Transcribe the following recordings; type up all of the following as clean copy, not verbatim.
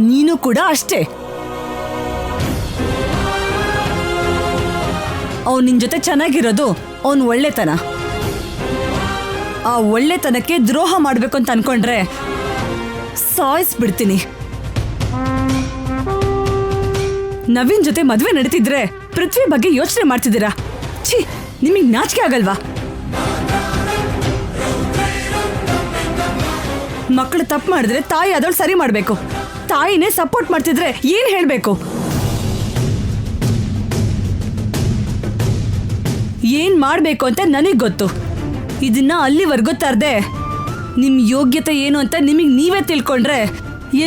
ನೀನು ಕೂಡ ಅಷ್ಟೇ. ಅವನ್ ನಿನ್ ಜೊತೆ ಚೆನ್ನಾಗಿರೋದು ಅವನ್ ಒಳ್ಳೆತನ. ಆ ಒಳ್ಳೆತನಕ್ಕೆ ದ್ರೋಹ ಮಾಡ್ಬೇಕು ಅಂತ ಅನ್ಕೊಂಡ್ರೆ ಸಾಯಿಸ್ಬಿಡ್ತೀನಿ. ನವೀನ್ ಜೊತೆ ಮದ್ವೆ ನಡೀತಿದ್ರೆ ಪೃಥ್ವಿ ಬಗ್ಗೆ ಯೋಚನೆ ಮಾಡ್ತಿದ್ದೀರಾ? ಛೀ, ನಿಮಗ್ ನಾಚಿಕೆ ಆಗಲ್ವಾ? ಮಕ್ಕಳು ತಪ್ಪು ಮಾಡಿದ್ರೆ ತಾಯಿ ಅದೊಳು ಸರಿ ಮಾಡ್ಬೇಕು. ತಾಯಿನೇ ಸಪೋರ್ಟ್ ಮಾಡ್ತಿದ್ರೆ ಏನ್ ಹೇಳ್ಬೇಕು? ಏನ್ ಮಾಡ್ಬೇಕು ಅಂತ ನನಗ್ ಗೊತ್ತು. ಇದನ್ನ ಅಲ್ಲಿವರೆಗೂ ತರದೆ ನಿಮ್ ಯೋಗ್ಯತೆ ಏನು ಅಂತ ನಿಮಗ್ ನೀವೇ ತಿಳ್ಕೊಂಡ್ರೆ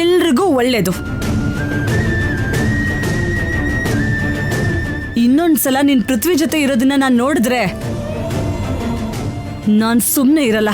ಎಲ್ರಿಗೂ ಒಳ್ಳೇದು. ಇನ್ನೊಂದ್ಸಲ ನಿನ್ ಪೃಥ್ವಿ ಜೊತೆ ಇರೋದನ್ನ ನಾನು ನೋಡಿದ್ರೆ ನಾನ್ ಸುಮ್ಮನೆ ಇರಲ್ಲ.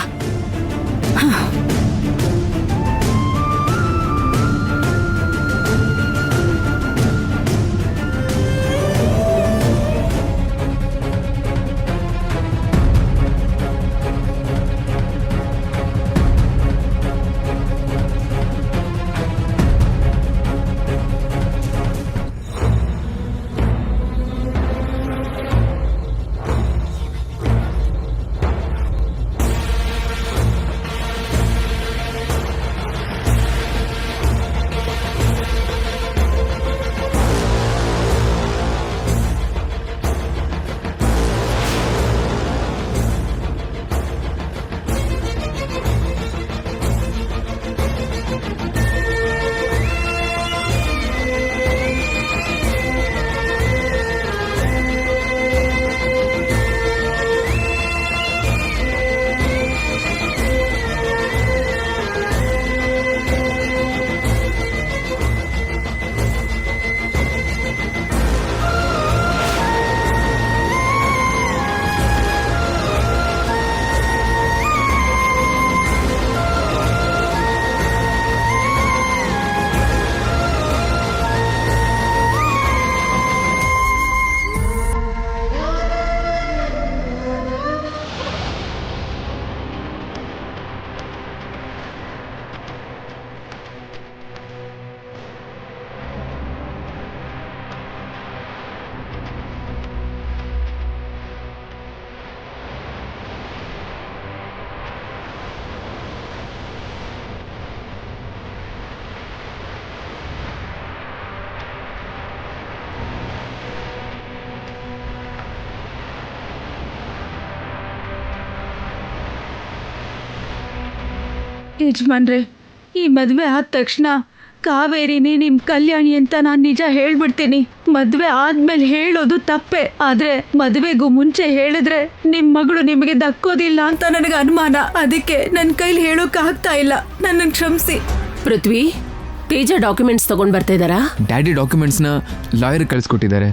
ಯಜಮಾನ್ರೆ, ಈ ಮದುವೆ ಆದ ತಕ್ಷಣ ಕಾವೇರಿನೇ ನಿಮ್ಮ ಕಲ್ಯಾಣಿ ಅಂತ ನಾನು ನಿಜ ಹೇಳ್ಬಿಡ್ತೀನಿ. ಮದುವೆ ಆದ್ಮೇಲೆ ಹೇಳೋದು ತಪ್ಪೆ, ಆದರೆ ಮದುವೆಗೂ ಮುಂಚೆ ಹೇಳಿದ್ರೆ ನಿಮ್ಮ ಮಗಳು ನಿಮಗೆ ದಕ್ಕೋದಿಲ್ಲ ಅಂತ ನನಗೆ ಅನುಮಾನ. ಅದಕ್ಕೆ ನನ್ನ ಕೈಲಿ ಹೇಳೋಕ್ಕಾಗ್ತಾ ಇಲ್ಲ. ನನ್ನನ್ನು ಕ್ಷಮಿಸಿ. ಪೃಥ್ವಿ, ತೇಜ ಡಾಕ್ಯುಮೆಂಟ್ಸ್ ತಗೊಂಡ್ ಬರ್ತಾ ಇದ್ದಾರಾ? ಡ್ಯಾಡಿ ಡಾಕ್ಯುಮೆಂಟ್ಸ್ನ ಲಾಯರ್ ಕಳಿಸ್ಕೊಟ್ಟಿದ್ದಾರೆ.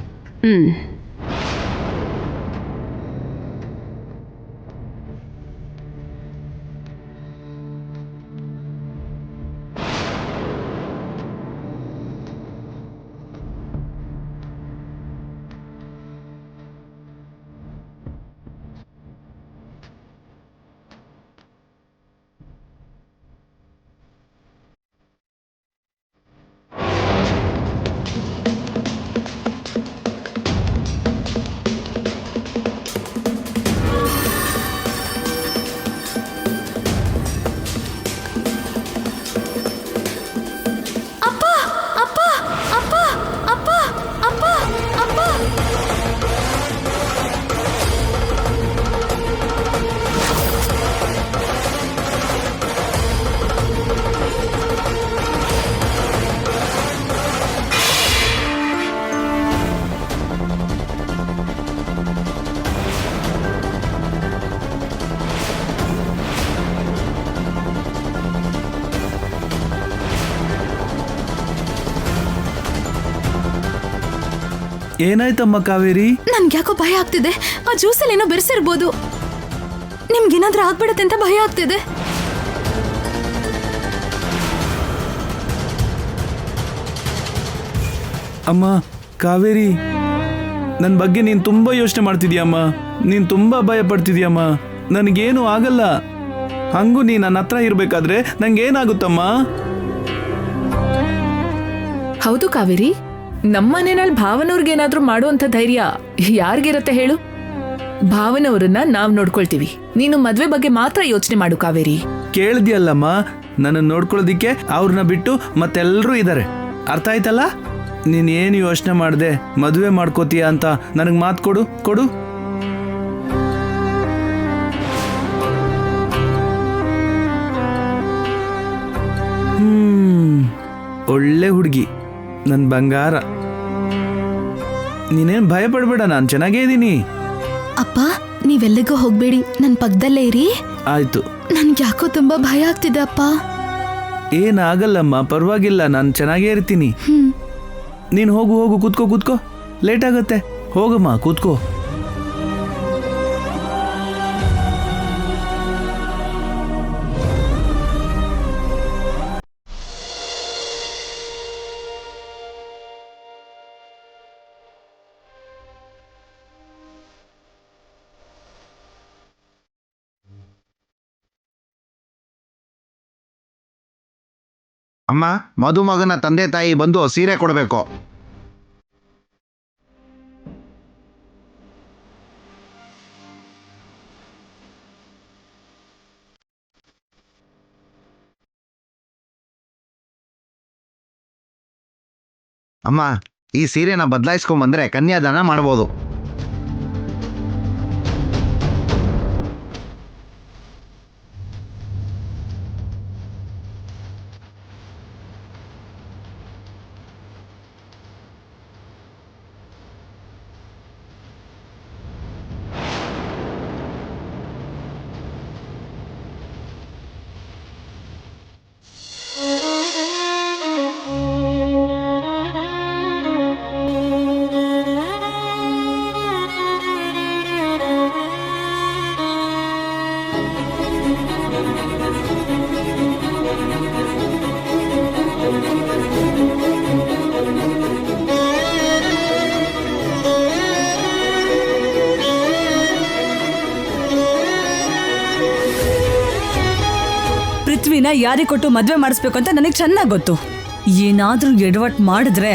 ಏನಾಯ್ತಮ್ಮ ಕಾವೇರಿ? ನನ್ಗೆ ಯಾಕೋ ಭಯ ಆಗ್ತಿದೆ. ಆ ಜ್ಯೂಸಲ್ಲಿ ಏನೋ ಬೆರೆಸಿರ್ಬೋದು. ನಿಮ್ಗೇನಾದ್ರೂ ಆಗ್ಬಿಡತ್ತೆ ಅಂತ ಭಯ ಆಗ್ತಿದೆ. ಅಮ್ಮ ಕಾವೇರಿ, ನನ್ನ ಬಗ್ಗೆ ನೀನು ತುಂಬ ಯೋಚನೆ ಮಾಡ್ತಿದ್ಯಮ್ಮ. ನೀನು ತುಂಬ ಭಯ ಪಡ್ತಿದ್ಯಮ್ಮ. ನನಗೇನು ಆಗಲ್ಲ. ಹಂಗೂ ನೀನು ನನ್ನ ಹತ್ರ ಇರಬೇಕಾದ್ರೆ ನಂಗೇನಾಗುತ್ತಮ್ಮ? ಹೌದು ಕಾವೇರಿ, ನಮ್ಮನೆಯಲ್ಲಿ ಭಾವನವ್ರಿಗೇನಾದ್ರೂ ಮಾಡುವಂತ ಧೈರ್ಯ ಯಾರಿಗಿರತ್ತೆ ಹೇಳು? ಭಾವನವ್ರನ್ನ ನಾವ್ ನೋಡ್ಕೊಳ್ತೀವಿ. ನೀನು ಮದ್ವೆ ಬಗ್ಗೆ ಮಾತ್ರ ಯೋಚನೆ ಮಾಡು ಕಾವೇರಿ. ಕೇಳಿದ್ಯಲ್ಲಮ್ಮ, ನನ್ನ ನೋಡ್ಕೊಳ್ಳೋದಿಕ್ಕೆ ಅವ್ರನ್ನ ಬಿಟ್ಟು ಮತ್ತೆಲ್ಲರೂ ಇದ್ದಾರೆ. ಅರ್ಥ ಆಯ್ತಲ್ಲ? ನೀನ್ ಏನು ಯೋಚನೆ ಮಾಡ್ದೆ ಮದುವೆ ಮಾಡ್ಕೋತೀಯ ಅಂತ ನನಗೆ ಮಾತು ಕೊಡು. ಒಳ್ಳೆ ಹುಡುಗಿ, ನನ್ನ ಬಂಗಾರ. ನೀನೇನು ಭಯ ಪಡ್ಬೇಡ, ನಾನು ಚೆನ್ನಾಗೇ ಇದ್ದೀನಿ. ಅಪ್ಪ, ನೀವೆಲ್ಲಿಗೂ ಹೋಗ್ಬೇಡಿ, ನನ್ನ ಪಕ್ಕದಲ್ಲೇ ಇರಿ. ಆಯ್ತು. ನನ್ಗೆ ಯಾಕೋ ತುಂಬಾ ಭಯ ಆಗ್ತಿದೆ ಅಪ್ಪ. ಏನಾಗಲ್ಲಮ್ಮ, ಪರವಾಗಿಲ್ಲ, ನಾನು ಚೆನ್ನಾಗೇ ಇರ್ತೀನಿ. ನೀನು ಹೋಗು, ಕೂತ್ಕೋ. ಲೇಟ್ ಆಗತ್ತೆ. ಹೋಗಮ್ಮ, ಕೂತ್ಕೋ. ಅಮ್ಮ, ಮದುಮಗನ ತಂದೆ ತಾಯಿ ಬಂದು ಸೀರೆ ಕೊಡಬೇಕು. ಅಮ್ಮ, ಈ ಸೀರೆನ ಬದಲಾಯಿಸ್ಕೊಂಡ್ಬಂದ್ರೆ ಕನ್ಯಾದಾನ ಮಾಡ್ಬೋದು. ಪೃಥ್ವಿನ ಯಾರಿಗೆ ಕೊಟ್ಟು ಮದ್ವೆ ಮಾಡಿಸ್ಬೇಕು ಅಂತ ನನಗೆ ಚೆನ್ನಾಗಿ ಗೊತ್ತು. ಏನಾದ್ರೂ ಎಡವಟ್ ಮಾಡಿದ್ರೆ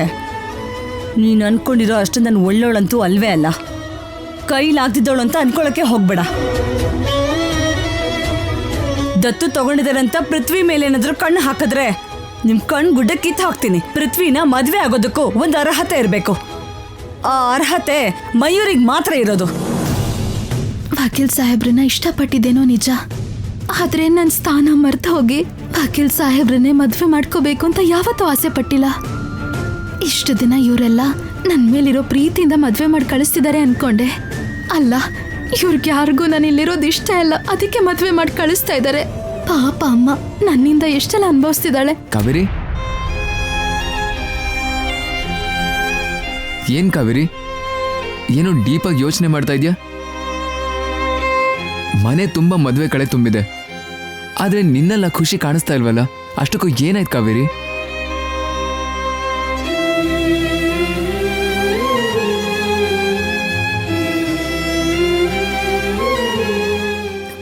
ನೀನು ಅನ್ಕೊಂಡಿರೋ ಅಷ್ಟು ನಾನು ಒಳ್ಳೋಳಂತೂ ಅಲ್ವೇ ಅಲ್ಲ. ಕೈಲಾಗ್ತಿದ್ದವಳು ಅಂತ ಅನ್ಕೊಳಕ್ಕೆ ಹೋಗ್ಬೇಡ. ದತ್ತು ತಗೊಂಡಿದಾರಂತ ಪೃಥ್ವಿ ಮೇಲೆ ಏನಾದ್ರೂ ಕಣ್ಣು ಹಾಕಿದ್ರೆ ನಿಮ್ ಕಣ್ಣು ಗುಡ್ಡ ಕಿತ್ತು ಹಾಕ್ತೀನಿ. ಪೃಥ್ವಿನ ಮದ್ವೆ ಆಗೋದಕ್ಕೂ ಒಂದು ಅರ್ಹತೆ ಇರಬೇಕು. ಆ ಅರ್ಹತೆ ಮಯೂರಿಗೆ ಮಾತ್ರ ಇರೋದು. ವಕೀಲ್ ಸಾಹೇಬ್ರನ್ನ ಇಷ್ಟಪಟ್ಟಿದ್ದೇನೋ ನಿಜ, ಆದ್ರೆ ನನ್ನ ಸ್ಥಾನ ಮರ್ತ ಹೋಗಿ ವಕೀಲ್ ಸಾಹೇಬ್ರನ್ನೇ ಮದ್ವೆ ಮಾಡ್ಕೋಬೇಕು ಅಂತ ಯಾವತ್ತೂ ಆಸೆ ಪಟ್ಟಿಲ್ಲ. ಇಷ್ಟು ದಿನ ಇವರೆಲ್ಲ ನನ್ನ ಮೇಲಿರೋ ಪ್ರೀತಿಯಿಂದ ಮದ್ವೆ ಮಾಡಿ ಕಳಿಸ್ತಿದ್ದಾರೆ ಅನ್ಕೊಂಡೆ. ಅಲ್ಲ, ಇವ್ರಿಗೆ ಯಾರಿಗೂ ನಾನು ಇಲ್ಲಿರೋದು ಇಷ್ಟ ಇಲ್ಲ, ಅದಕ್ಕೆ ಮದ್ವೆ ಮಾಡಿ ಕಳಿಸ್ತಾ ಇದ್ದಾರೆ. ಪಾಪ ಅಮ್ಮ ನನ್ನಿಂದ ಎಷ್ಟೆಲ್ಲ ಅನುಭವಿಸ್ತಿದ್ದಾಳೆ. ಕಾವೇರಿ, ಏನ್ ಕಾವೇರಿ, ಏನೋ ಡೀಪಾಗಿ ಯೋಚನೆ ಮಾಡ್ತಾ ಇದ್ಯಾ? ಮನೆ ತುಂಬಾ ಮದುವೆ ಕಳೆ ತುಂಬಿದೆ, ಆದ್ರೆ ನಿನ್ನೆಲ್ಲ ಖುಷಿ ಕಾಣಿಸ್ತಾ ಇಲ್ವಲ್ಲ? ಅಷ್ಟಕ್ಕೂ ಏನಾಯ್ತು ಕಾವೇರಿ?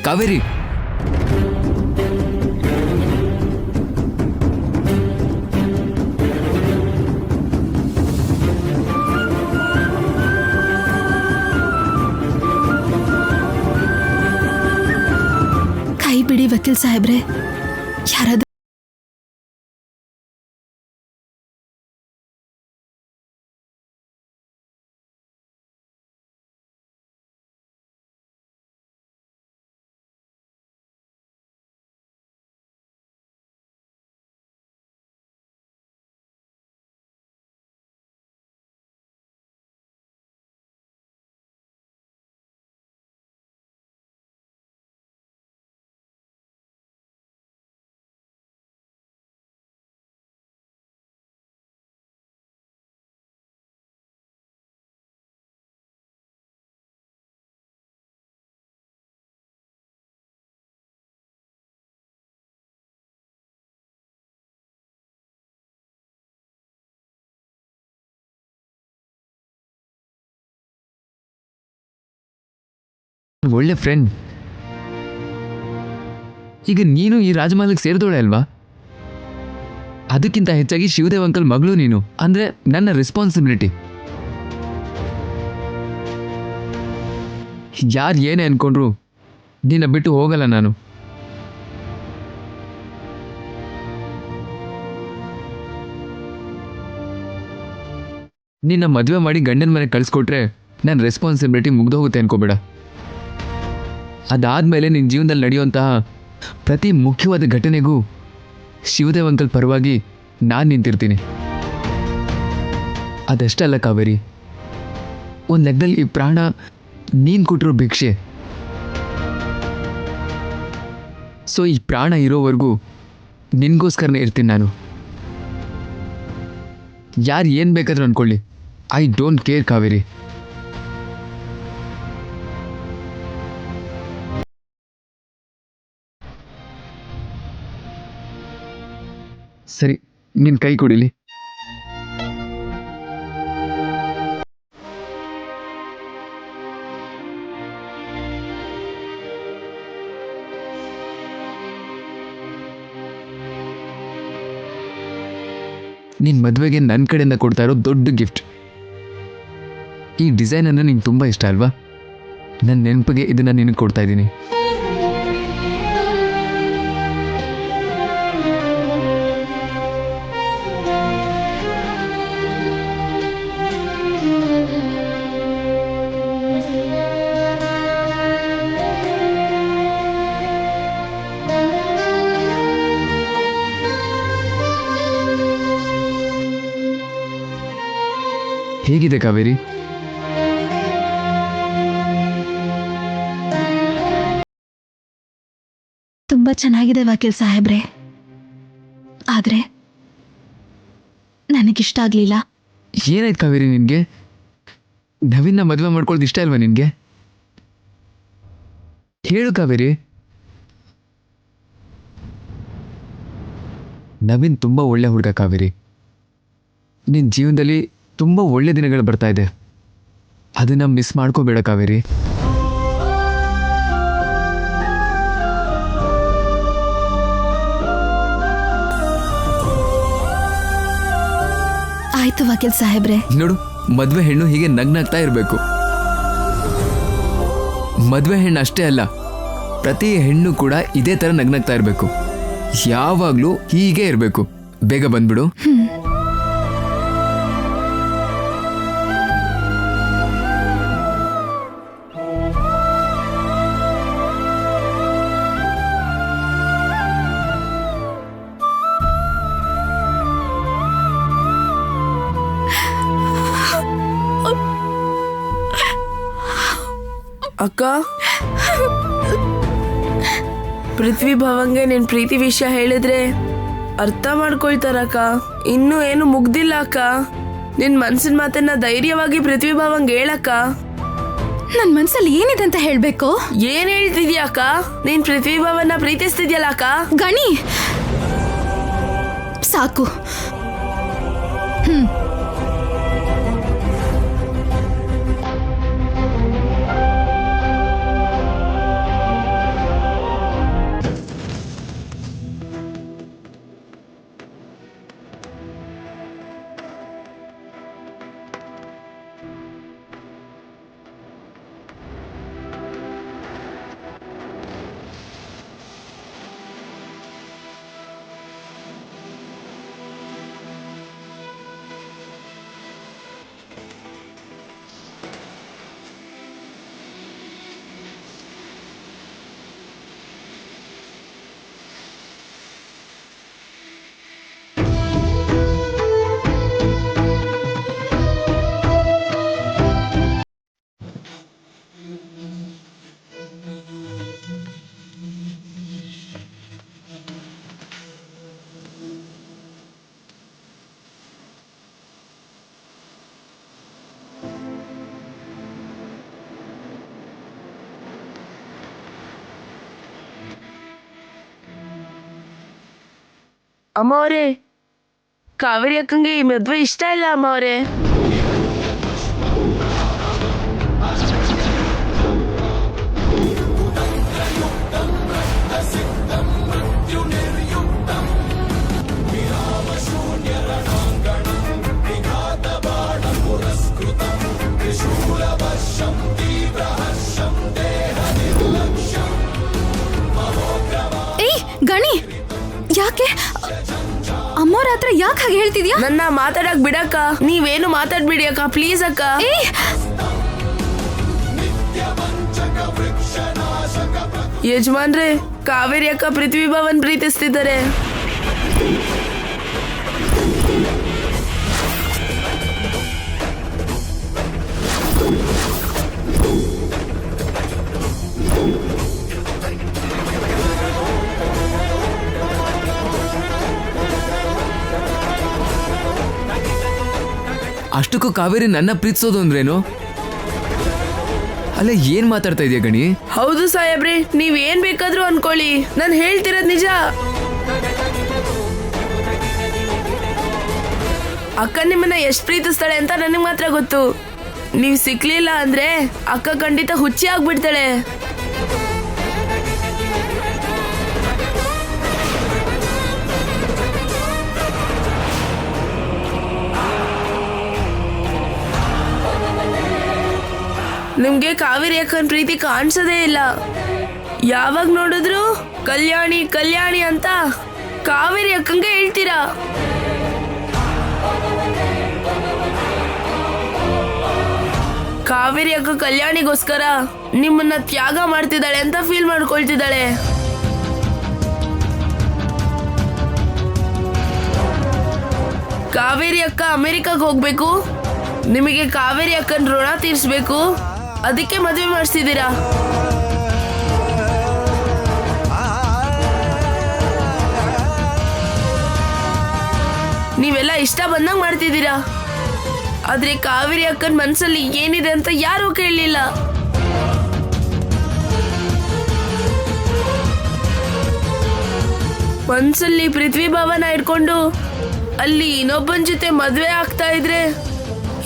ಕಾವೇರಿ, ಕೈ ಬಿಡಿ ವಕೀಲ್ ಸಾಹೇಬ್ರೆ, ಯಾರಾದ್ರೂ ಒಳ್ಳೆ ಫ್ರೆಂಡ್. ಈಗ ನೀನು ಈ ರಾಜಮಹಲ್ಗೆ ಸೇರಿದೋಳೆ ಅಲ್ವಾ? ಅದಕ್ಕಿಂತ ಹೆಚ್ಚಾಗಿ ಶಿವದೇವ್ ಅಂಕಲ್ ಮಗಳು ನೀನು ಅಂದ್ರೆ ನನ್ನ ರೆಸ್ಪಾನ್ಸಿಬಿಲಿಟಿ. ಯಾರು ಏನೇ ಅನ್ಕೊಂಡ್ರು ನಿನ್ನ ಬಿಟ್ಟು ಹೋಗಲ್ಲ ನಾನು. ನಿನ್ನ ಮದುವೆ ಮಾಡಿ ಗಂಡನ ಮನೆ ಕಳಿಸ್ಕೊಟ್ರೆ ನನ್ನ ರೆಸ್ಪಾನ್ಸಿಬಿಲಿಟಿ ಮುಗ್ದೋಗುತ್ತೆ ಅನ್ಕೋಬೇಡ. ಅದಾದಮೇಲೆ ನಿನ್ನ ಜೀವನದಲ್ಲಿ ನಡೆಯುವಂತಹ ಪ್ರತಿ ಮುಖ್ಯವಾದ ಘಟನೆಗೂ ಶಿವದೇವ್ ಅಂಕಲ್ ಪರವಾಗಿ ನಾನು ನಿಂತಿರ್ತೀನಿ. ಅದಷ್ಟೇ ಅಲ್ಲ ಕಾವೇರಿ, ಒಂದು ಲೆಕ್ಕದಲ್ಲಿ ಈ ಪ್ರಾಣ ನೀನು ಕೊಟ್ಟಿರೋ ಭಿಕ್ಷೆ. ಸೊ ಈ ಪ್ರಾಣ ಇರೋವರೆಗೂ ನಿನಗೋಸ್ಕರನೇ ಇರ್ತೀನಿ ನಾನು. ಯಾರು ಏನು ಬೇಕಾದ್ರೂ ಅಂದ್ಕೊಳ್ಳಿ, ಐ ಡೋಂಟ್ ಕೇರ್ ಕಾವೇರಿ. ಸರಿ, ನಿನ್ನ ಕೈ ಕೊಡಿಲಿ. ನಿನ್ನ ಮದುವೆಗೆ ನನ್ನ ಕಡೆಯಿಂದ ಕೊಡ್ತಾ ಇರೋ ದೊಡ್ಡ ಗಿಫ್ಟ್. ಈ ಡಿಸೈನನ್ನು ನಿಂಗೆ ತುಂಬ ಇಷ್ಟ ಅಲ್ವಾ? ನನ್ನ ನೆನಪಿಗೆ ಇದನ್ನು ನಿನಗೆ ಕೊಡ್ತಾ ಇದ್ದೀನಿ. ಹೇಗಿದೆ ಕಾವೇರಿ? ತುಂಬ ಚೆನ್ನಾಗಿದೆ ವಕೀಲ್ ಸಾಹೇಬ್ರೆ, ಆದರೆ ನನಗಿಷ್ಟ ಆಗಲಿಲ್ಲ. ಏನಾಯ್ತು ಕಾವೇರಿ ನಿನಗೆ? ನವೀನ್ನ ಮದುವೆ ಮಾಡ್ಕೊಳ್ಳೋದು ಇಷ್ಟ ಅಲ್ವಾ ನಿನಗೆ? ಹೇಳು ಕಾವೇರಿ. ನವೀನ್ ತುಂಬ ಒಳ್ಳೆ ಹುಡುಗ ಕಾವೇರಿ. ನಿನ್ನ ಜೀವನದಲ್ಲಿ ತುಂಬ ಒಳ್ಳೆ ದಿನಗಳು ಬರ್ತಾ ಇದೆ, ಅದನ್ನು ಮಿಸ್ ಮಾಡ್ಕೋಬೇಡ ಕಾವೇರಿ. ಆಯ್ತು ವಕೀಲ್ ಸಾಹೇಬ್ರೆ. ನೋಡು, ಮದುವೆ ಹೆಣ್ಣು ಹೀಗೆ ನಗ್ನಾಗ್ತಾ ಇರಬೇಕು. ಮದುವೆ ಹೆಣ್ಣು ಅಷ್ಟೇ ಅಲ್ಲ, ಪ್ರತಿ ಹೆಣ್ಣು ಕೂಡ ಇದೇ ಥರ ನಗ್ನಾಗ್ತಾ ಇರಬೇಕು. ಯಾವಾಗಲೂ ಹೀಗೆ ಇರಬೇಕು. ಬೇಗ ಬಂದ್ಬಿಡು. ಅಕ್ಕ, ಪೃಥ್ವಿ ಭವಂಗೆ ನಿನ್ ಪ್ರೀತಿ ವಿಷಯ ಹೇಳಿದ್ರೆ ಅರ್ಥ ಮಾಡ್ಕೊಳ್ತಾರಕ್ಕ. ಇನ್ನೂ ಏನು ಮುಗ್ದಿಲ್ಲ ಅಕ್ಕ. ನಿನ್ ಮನ್ಸಿನ ಮಾತನ್ನ ಧೈರ್ಯವಾಗಿ ಪೃಥ್ವಿ ಭವಂಗೆ ಹೇಳಕ್ಕ. ನನ್ ಮನ್ಸಲ್ಲಿ ಏನಿದೆ ಅಂತ ಹೇಳ್ಬೇಕು? ಏನ್ ಹೇಳ್ತಿದ್ಯಾ ಅಕ್ಕ? ನೀನ್ ಪೃಥ್ವಿ ಭವನ್ನ ಪ್ರೀತಿಸ್ತಿದ್ಯಲ್ಲ ಅಕ್ಕ. ಗಣಿ ಸಾಕು. ಅಮ್ಮ ಅವರೇ, ಕಾವೇರಿ ಅಕ್ಕಂಗೆ ಈ ಮದ್ವೆ ಇಷ್ಟ ಇಲ್ಲ ಅಮ್ಮ ಅವರೇ. ಗಣಿ ಯಾಕೆ ಅಮ್ಮೋರ ಹತ್ರ ಯಾಕೆ ಹಾಗೆ ಹೇಳ್ತಿದ್ಯಾ? ನನ್ನ ಮಾತಾಡಕ್ ಬಿಡಕ್ಕ, ನೀವೇನು ಮಾತಾಡ್ಬಿಡಿ ಅಕ್ಕ, ಪ್ಲೀಸ್ ಅಕ್ಕ. ಯಜಮಾನ್ರೆ, ಕಾವೇರಿ ಅಕ್ಕ ಪೃಥ್ವಿ ಭವನ್ ಪ್ರೀತಿಸ್ತಿದ್ದಾರೆ. ಅಷ್ಟಕ್ಕೂ ಕಾವೇರಿ ನನ್ನ ಪ್ರೀತಿಸೋದು ಅಂದ್ರೇನು? ಅಲ್ಲ ಏನ್ ಮಾತಾಡ್ತಾ ಇದೆಯಾ ಗಣಿ? ಹೌದು ಸಾಹೇಬ್ರೆ, ನೀವ್ ಏನ್ ಬೇಕಾದ್ರೂ ಅನ್ಕೊಳ್ಳಿ, ನಾನು ಹೇಳ್ತಿರೋದ್ ನಿಜ. ಅಕ್ಕ ನಿಮ್ಮನ್ನ ಎಷ್ಟ್ ಪ್ರೀತಿಸ್ತಾಳೆ ಅಂತ ನನಗೆ ಮಾತ್ರ ಗೊತ್ತು. ನೀವ್ ಸಿಕ್ಲಿಲ್ಲ ಅಂದ್ರೆ ಅಕ್ಕ ಖಂಡಿತ ಹುಚ್ಚಿ ಆಗ್ಬಿಡ್ತಾಳೆ. ನಿಮ್ಗೆ ಕಾವೇರಿ ಅಕ್ಕನ ಪ್ರೀತಿ ಕಾಣಿಸೋದೇ ಇಲ್ಲ. ಯಾವಾಗ ನೋಡಿದ್ರು ಕಲ್ಯಾಣಿ ಕಲ್ಯಾಣಿ ಅಂತ ಕಾವೇರಿ ಅಕ್ಕಂಗೆ ಹೇಳ್ತೀರಾ. ಕಾವೇರಿ ಅಕ್ಕ ಕಲ್ಯಾಣಿಗೋಸ್ಕರ ನಿಮ್ಮನ್ನ ತ್ಯಾಗ ಮಾಡ್ತಿದ್ದಾಳೆ ಅಂತ ಫೀಲ್ ಮಾಡ್ಕೊಳ್ತಿದ್ದಾಳೆ. ಕಾವೇರಿ ಅಕ್ಕ ಅಮೆರಿಕಾಗ್ ಹೋಗ್ಬೇಕು, ನಿಮಗೆ ಕಾವೇರಿ ಅಕ್ಕನ ಋಣ ತೀರ್ಸ್ಬೇಕು, ಅದಕ್ಕೆ ಮದುವೆ ಮಾಡಿಸ್ತಿದ್ದೀರಾ. ನೀವೆಲ್ಲ ಇಷ್ಟ ಬಂದಂಗ್ ಮಾಡ್ತಿದ್ದೀರಾ. ಆದ್ರೆ ಕಾವೇರಿ ಅಕ್ಕನ ಮನ್ಸಲ್ಲಿ ಏನಿದೆ ಅಂತ ಯಾರೂ ಕೇಳಲಿಲ್ಲ. ಮನ್ಸಲ್ಲಿ ಪೃಥ್ವಿ ಭವನ ಇಟ್ಕೊಂಡು ಅಲ್ಲಿ ಇನ್ನೊಬ್ಬನ ಜೊತೆ ಮದ್ವೆ ಆಗ್ತಾ ಇದ್ರೆ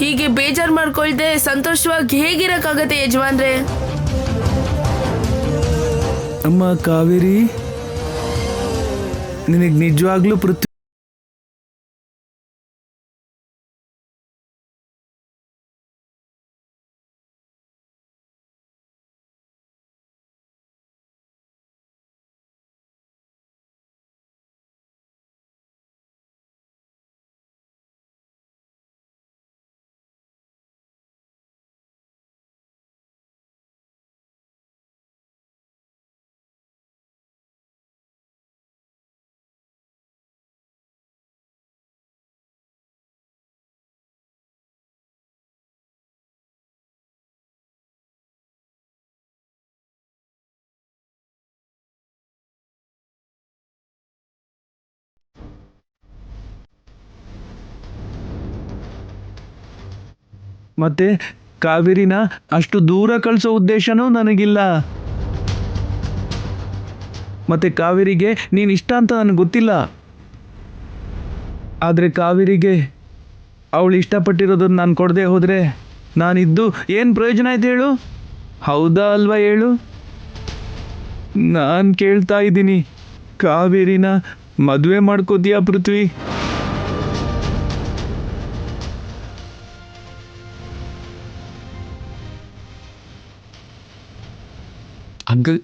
ಹೀಗೆ ಬೇಜಾರ್ ಮಾಡ್ಕೊಳ್ದೆ ಸಂತೋಷವಾಗಿ ಹೇಗಿರಕ್ಕಾಗತ್ತೆ ಯಜಮಾನ್ರೆ? ಅಮ್ಮ ಕಾವೇರಿ, ನಿನಗೆ ನಿಜವಾಗ್ಲೂ ಪೃಥ್ವಿ ಮತ್ತೆ ಕಾವೇರಿನ ಅಷ್ಟು ದೂರ ಕಳಿಸೋ ಉದ್ದೇಶನೂ ನನಗಿಲ್ಲ. ಮತ್ತೆ ಕಾವೇರಿಗೆ ನೀನು ಇಷ್ಟ ಅಂತ ನನಗೆ ಗೊತ್ತಿಲ್ಲ. ಆದರೆ ಕಾವೇರಿಗೆ ಅವಳು ಇಷ್ಟಪಟ್ಟಿರೋದನ್ನು ನಾನು ಕೊಡದೆ ಹೋದರೆ ನಾನಿದ್ದು ಏನು ಪ್ರಯೋಜನ ಆಯ್ತು ಹೇಳು? ಹೌದಾ ಅಲ್ವಾ ಹೇಳು? ನಾನು ಕೇಳ್ತಾ ಇದ್ದೀನಿ, ಕಾವೇರಿನ ಮದುವೆ ಮಾಡ್ಕೋತೀಯಾ ಪೃಥ್ವಿ? ಅಂಕಲ್,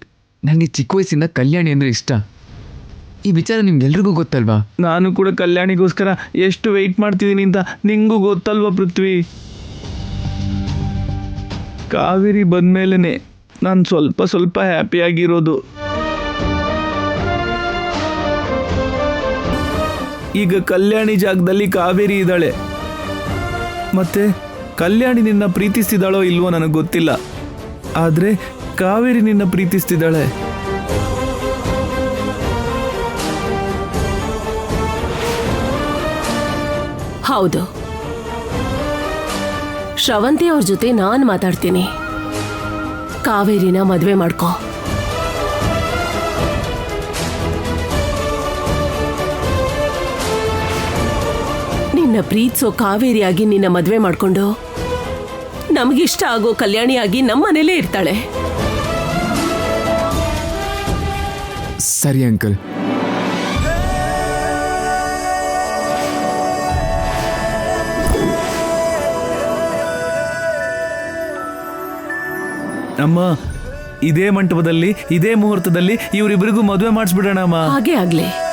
ನನಗೆ ಚಿಕ್ಕ ವಯಸ್ಸಿಂದ ಕಲ್ಯಾಣಿ ಅಂದರೆ ಇಷ್ಟ. ಈ ವಿಚಾರ ನಿಮ್ಗೆಲ್ರಿಗೂ ಗೊತ್ತಲ್ವಾ? ನಾನು ಕೂಡ ಕಲ್ಯಾಣಿಗೋಸ್ಕರ ಎಷ್ಟು ವೆಯ್ಟ್ ಮಾಡ್ತಿದ್ದೀನಿ ಅಂತ ನಿಂಗೂ ಗೊತ್ತಲ್ವಾ ಪೃಥ್ವಿ? ಕಾವೇರಿ ಬಂದಮೇಲೆ ನಾನು ಸ್ವಲ್ಪ ಸ್ವಲ್ಪ ಹ್ಯಾಪಿಯಾಗಿರೋದು. ಈಗ ಕಲ್ಯಾಣಿ ಜಾಗದಲ್ಲಿ ಕಾವೇರಿ ಇದ್ದಾಳೆ. ಮತ್ತೆ ಕಲ್ಯಾಣಿ ನಿನ್ನ ಪ್ರೀತಿಸ್ತಿದ್ದಾಳೋ ಇಲ್ವೋ ನನಗೆ ಗೊತ್ತಿಲ್ಲ, ಆದರೆ ಕಾವೇರಿ ನಿನ್ನ ಪ್ರೀತಿಸ್ತಿದ್ದಾಳೆ. ಹೌದು, ಶ್ರವಂತಿ ಅವ್ರ ಜೊತೆ ನಾನು ಮಾತಾಡ್ತೀನಿ. ಕಾವೇರಿನ ಮದುವೆ ಮಾಡ್ಕೋ. ನಿನ್ನ ಪ್ರೀತಿಸೋ ಕಾವೇರಿಯಾಗಿ ನಿನ್ನ ಮದುವೆ ಮಾಡ್ಕೊಂಡು ನಮಗಿಷ್ಟ ಆಗೋ ಕಲ್ಯಾಣಿಯಾಗಿ ನಮ್ಮ ಮನೇಲೇ ಇರ್ತಾಳೆ. ಸರಿ ಅಂಕಲ್. ಅಮ್ಮ, ಇದೇ ಮಂಟಪದಲ್ಲಿ ಇದೇ ಮುಹೂರ್ತದಲ್ಲಿ ಇವರಿಬ್ಬರಿಗೂ ಮದುವೆ ಮಾಡಿಸ್ಬಿಡೋಣ ಅಮ್ಮ. ಹಾಗೆ ಆಗ್ಲಿ.